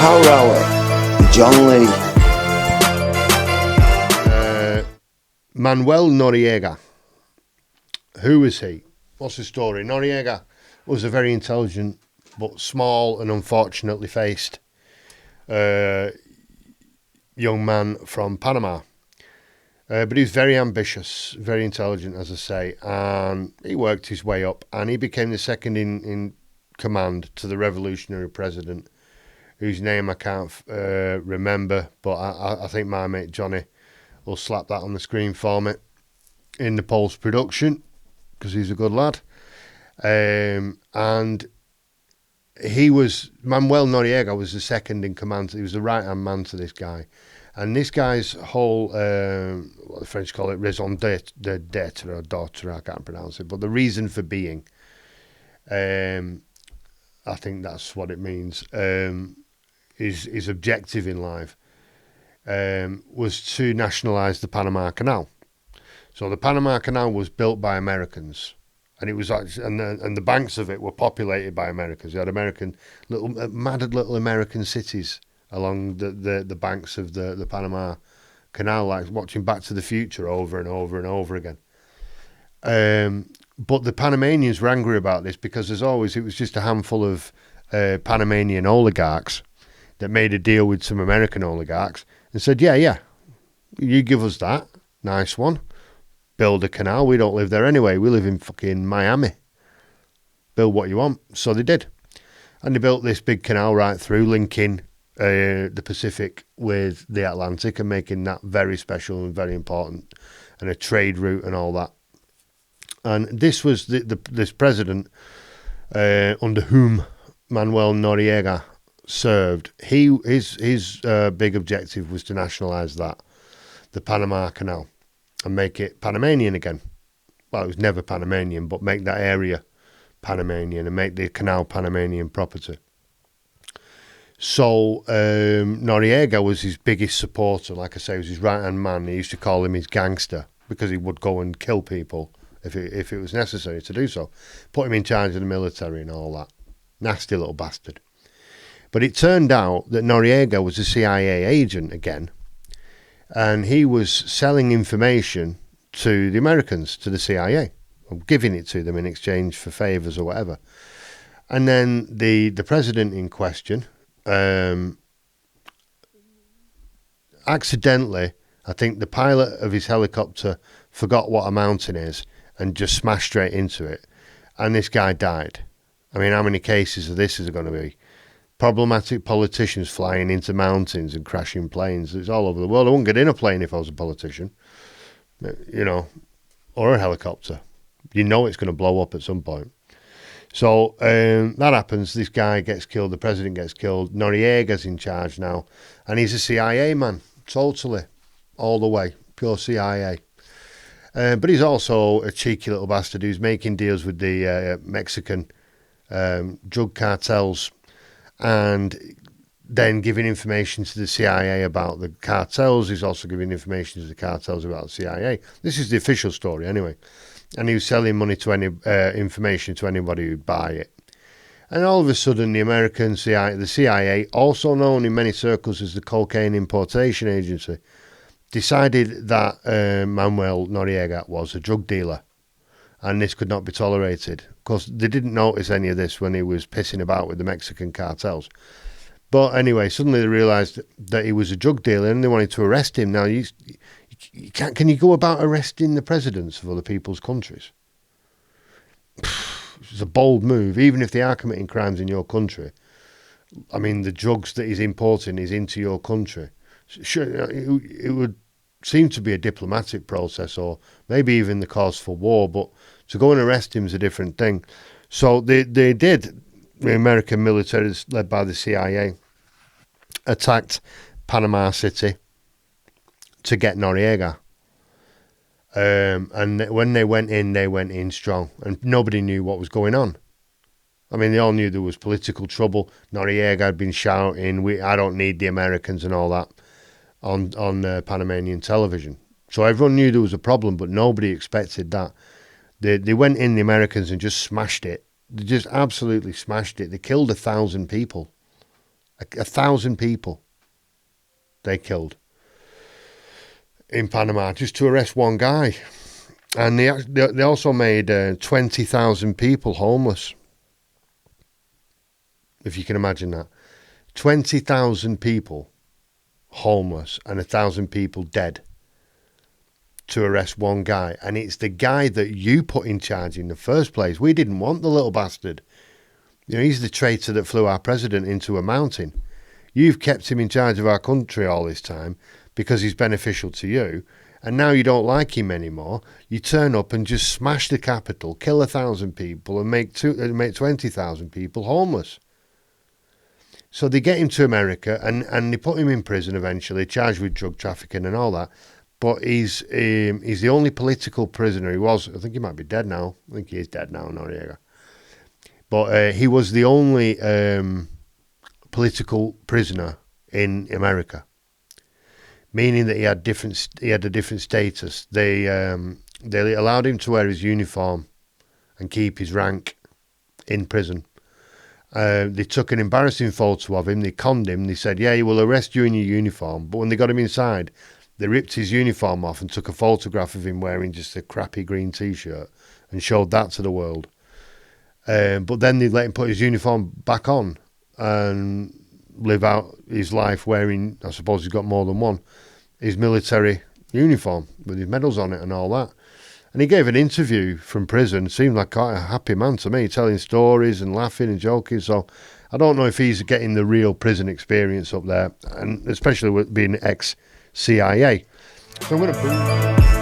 Power Hour with John Lee. Manel Noriega. Who is he? What's the story? Noriega was a very intelligent but small and unfortunately faced young man from Panama. But he was very ambitious, very intelligent, as I say, and he worked his way up and he became the second in command to the revolutionary president, whose name I can't remember, but I think my mate Johnny will slap that on the screen for me in the post-production, because he's a good lad. And Manel Noriega was the second in command. He was the right-hand man to this guy. And this guy's whole, what the French call it, raison d'être, or daughter, I can't pronounce it, but the reason for being, I think that's what it means, his objective in life was to nationalise the Panama Canal. So the Panama Canal was built by Americans, and it was and the banks of it were populated by Americans. You had mad little American cities along the banks of the Panama Canal, like watching Back to the Future over and over and over again. But the Panamanians were angry about this because, as always, it was just a handful of Panamanian oligarchs that made a deal with some American oligarchs and said, yeah, you give us that, nice one, build a canal, we don't live there anyway, we live in fucking Miami, build what you want. So they did, and they built this big canal right through, linking the Pacific with the Atlantic and making that very special and very important, and a trade route and all that. And this was this president under whom Manel Noriega served. His big objective was to nationalise the Panama Canal, and make it Panamanian again. Well, it was never Panamanian, but make that area Panamanian and make the canal Panamanian property. So Noriega was his biggest supporter. Like I say, he was his right-hand man. He used to call him his gangster because he would go and kill people if it was necessary to do so. Put him in charge of the military and all that. Nasty little bastard. But it turned out that Noriega was a CIA agent again, and he was selling information to the Americans, to the CIA, or giving it to them in exchange for favours or whatever. And then the president in question, accidentally, I think the pilot of his helicopter forgot what a mountain is and just smashed straight into it, and this guy died. I mean, how many cases of this is there going to be? Problematic politicians flying into mountains and crashing planes. It's all over the world. I wouldn't get in a plane if I was a politician, or a helicopter. You know it's going to blow up at some point. So that happens. This guy gets killed. The president gets killed. Noriega's in charge now, and he's a CIA man, totally, all the way, pure CIA. But he's also a cheeky little bastard who's making deals with the Mexican drug cartels, and then giving information to the CIA about the cartels. He's also giving information to the cartels about the CIA. This is the official story anyway. And he was selling money to any information to anybody who'd buy it. And all of a sudden, the CIA, also known in many circles as the Cocaine Importation Agency, decided that Manel Noriega was a drug dealer, and this could not be tolerated. Of course, they didn't notice any of this when he was pissing about with the Mexican cartels. But anyway, suddenly they realised that he was a drug dealer and they wanted to arrest him. Now, you can't, can you go about arresting the presidents of other people's countries? It's a bold move, even if they are committing crimes in your country. I mean, the drugs that he's importing is into your country. Sure, it would seem to be a diplomatic process, or maybe even the cause for war, but to go and arrest him is a different thing. So they did. The American military, led by the CIA, attacked Panama City to get Noriega. And when they went in strong, and nobody knew what was going on. I mean, they all knew there was political trouble. Noriega had been shouting, I don't need the Americans and all that on Panamanian television. So everyone knew there was a problem, but nobody expected that. They went in, the Americans, and just smashed it. They just absolutely smashed it. They killed 1,000 people 1,000 people they killed in Panama just to arrest one guy. And they also made 20,000 people homeless. If you can imagine that. 20,000 people homeless and 1,000 people dead to arrest one guy. And it's the guy that you put in charge in the first place. We didn't want the little bastard. You know, he's the traitor that flew our president into a mountain. You've kept him in charge of our country all this time because he's beneficial to you. And now you don't like him anymore. You turn up and just smash the capital, kill 1,000 people, and make 20,000 people homeless. So they get him to America, and they put him in prison eventually, charged with drug trafficking and all that. But he's the only political prisoner. He was, I think he might be dead now. I think he is dead now, Noriega. But he was the only political prisoner in America, meaning that he had a different status. They allowed him to wear his uniform and keep his rank in prison. They took an embarrassing photo of him. They conned him. They said, "Yeah, we'll arrest you in your uniform." But when they got him inside, they ripped his uniform off and took a photograph of him wearing just a crappy green T-shirt and showed that to the world. But then they let him put his uniform back on and live out his life wearing, I suppose he's got more than one, his military uniform with his medals on it and all that. And he gave an interview from prison. Seemed like quite a happy man to me, telling stories and laughing and joking. So I don't know if he's getting the real prison experience up there, and especially with being ex-CIA. So I'm going to